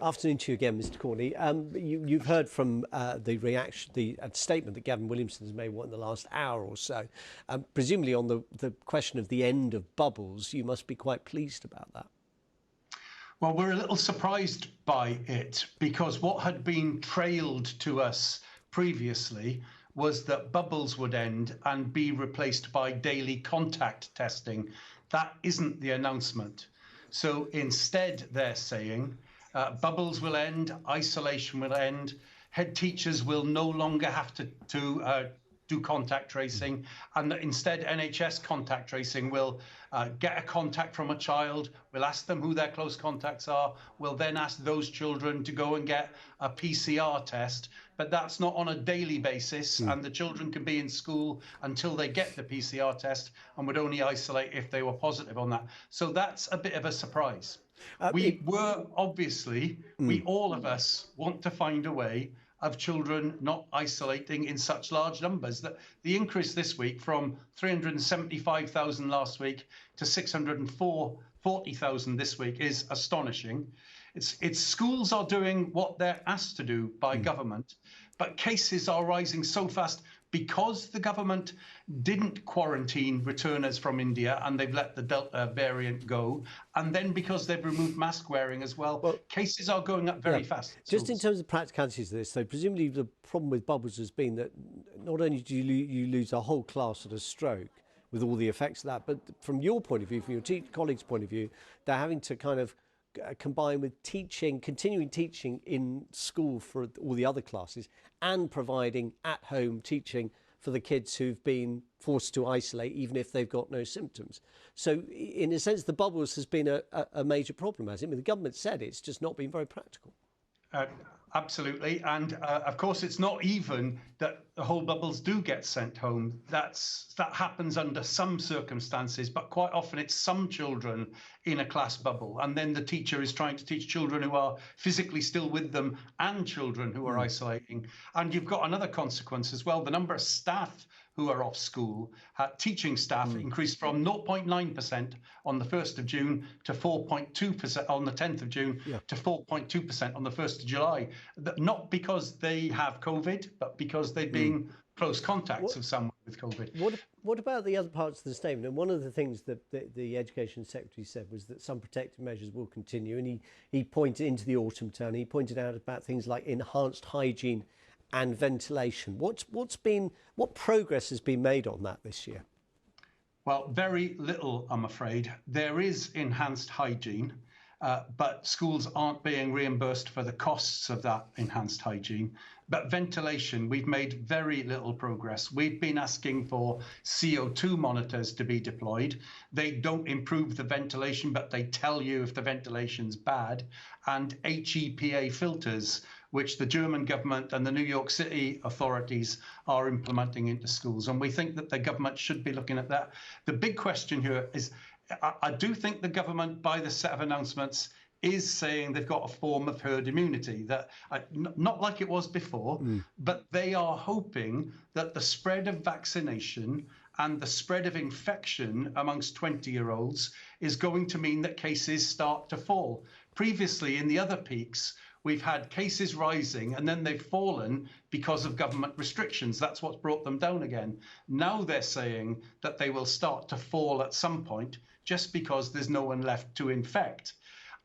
Afternoon to you again, Mr. Courtney. You've heard from the statement that Gavin Williamson has made in the last hour or so. Presumably on the question of the end of bubbles, you must be quite pleased about that. Well, we're a little surprised by it because what had been trailed to us previously was that bubbles would end and be replaced by daily contact testing. That isn't the announcement. So instead, they're saying bubbles will end, isolation will end, head teachers will no longer have to do contact tracing, and that instead NHS contact tracing will get a contact from a child, we'll ask them who their close contacts are, we'll then ask those children to go and get a PCR test, but that's not on a daily basis, and the children can be in school until they get the PCR test and would only isolate if they were positive on that. So that's a bit of a surprise. We all of us want to find a way of children not isolating in such large numbers. That the increase this week from 375,000 last week to 640,000 this week is astonishing. It's schools are doing what they're asked to do by government, but cases are rising so fast because the government didn't quarantine returners from India and they've let the Delta variant go, and then because they've removed mask wearing as well, cases are going up very fast. Just in terms of practicalities of this, so presumably the problem with bubbles has been that not only do you lose a whole class at a stroke with all the effects of that, but from your point of view, from your colleagues' point of view, they're having to kind of combine with continuing teaching in school for all the other classes and providing at-home teaching for the kids who've been forced to isolate even if they've got no symptoms. So in a sense, the bubbles has been a major problem, hasn't it? I mean, the government said it's just not been very practical. Absolutely. And of course, it's not even that the whole bubbles do get sent home. That happens under some circumstances, but quite often it's some children in a class bubble. And then the teacher is trying to teach children who are physically still with them and children who are isolating. And you've got another consequence as well. The number of staff who are off school, teaching staff increased from 0.9% on the 1st of June to 4.2% on the 10th of June to 4.2% on the 1st of July. Not because they have COVID, but because they've been close contacts of someone with COVID. What about the other parts of the statement? And one of the things that the Education Secretary said was that some protective measures will continue. And he pointed into the autumn term, he pointed out about things like enhanced hygiene and ventilation. What progress has been made on that this year? Well, very little, I'm afraid. There is enhanced hygiene, but schools aren't being reimbursed for the costs of that enhanced hygiene. But ventilation, we've made very little progress. We've been asking for CO2 monitors to be deployed. They don't improve the ventilation, but they tell you if the ventilation's bad. And HEPA filters, which the German government and the New York City authorities are implementing into schools. And we think that the government should be looking at that. The big question here is, I do think the government, by the set of announcements, is saying they've got a form of herd immunity, that not like it was before, but they are hoping that the spread of vaccination and the spread of infection amongst 20-year-olds is going to mean that cases start to fall. Previously, in the other peaks, we've had cases rising and then they've fallen because of government restrictions. That's what's brought them down again. Now they're saying that they will start to fall at some point just because there's no one left to infect.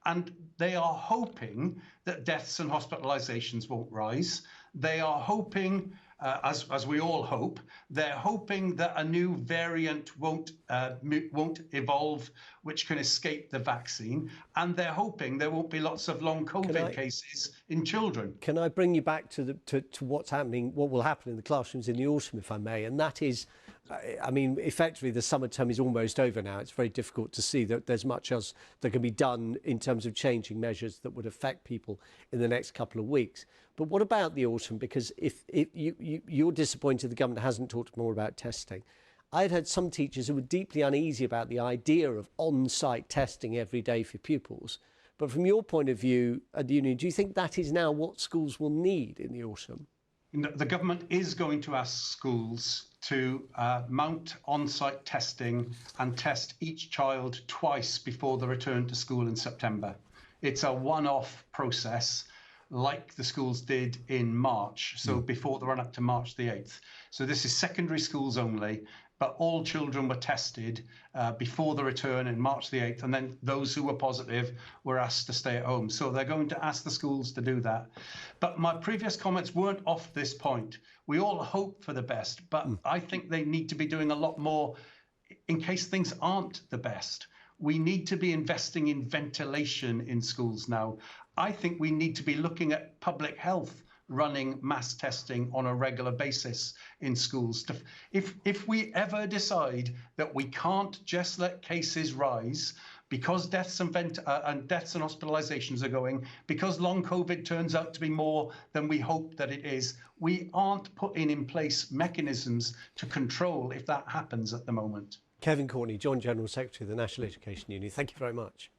And they are hoping that deaths and hospitalizations won't rise. They are hoping, as we all hope, they're hoping that a new variant won't evolve, which can escape the vaccine. And they're hoping there won't be lots of long COVID cases in children. Can I bring you back to what's happening, what will happen in the classrooms in the autumn, if I may? And that is, I mean, effectively, the summer term is almost over now. It's very difficult to see that there's much else that can be done in terms of changing measures that would affect people in the next couple of weeks. But what about the autumn? Because if you're disappointed the government hasn't talked more about testing. I'd heard some teachers who were deeply uneasy about the idea of on-site testing every day for pupils. But from your point of view at the union, do you think that is now what schools will need in the autumn? The government is going to ask schools to mount on-site testing and test each child twice before the return to school in September. It's a one-off process, like the schools did in March, so before the run up to March the 8th. So this is secondary schools only, but all children were tested before the return in March the 8th, and then those who were positive were asked to stay at home. So they're going to ask the schools to do that. But my previous comments weren't off this point. We all hope for the best, but I think they need to be doing a lot more in case things aren't the best. We need to be investing in ventilation in schools now. I think we need to be looking at public health running mass testing on a regular basis in schools. If we ever decide that we can't just let cases rise because deaths and hospitalizations are going, because long COVID turns out to be more than we hope that it is, we aren't putting in place mechanisms to control if that happens at the moment. Kevin Courtney, Joint General Secretary of the National Education Union, thank you very much.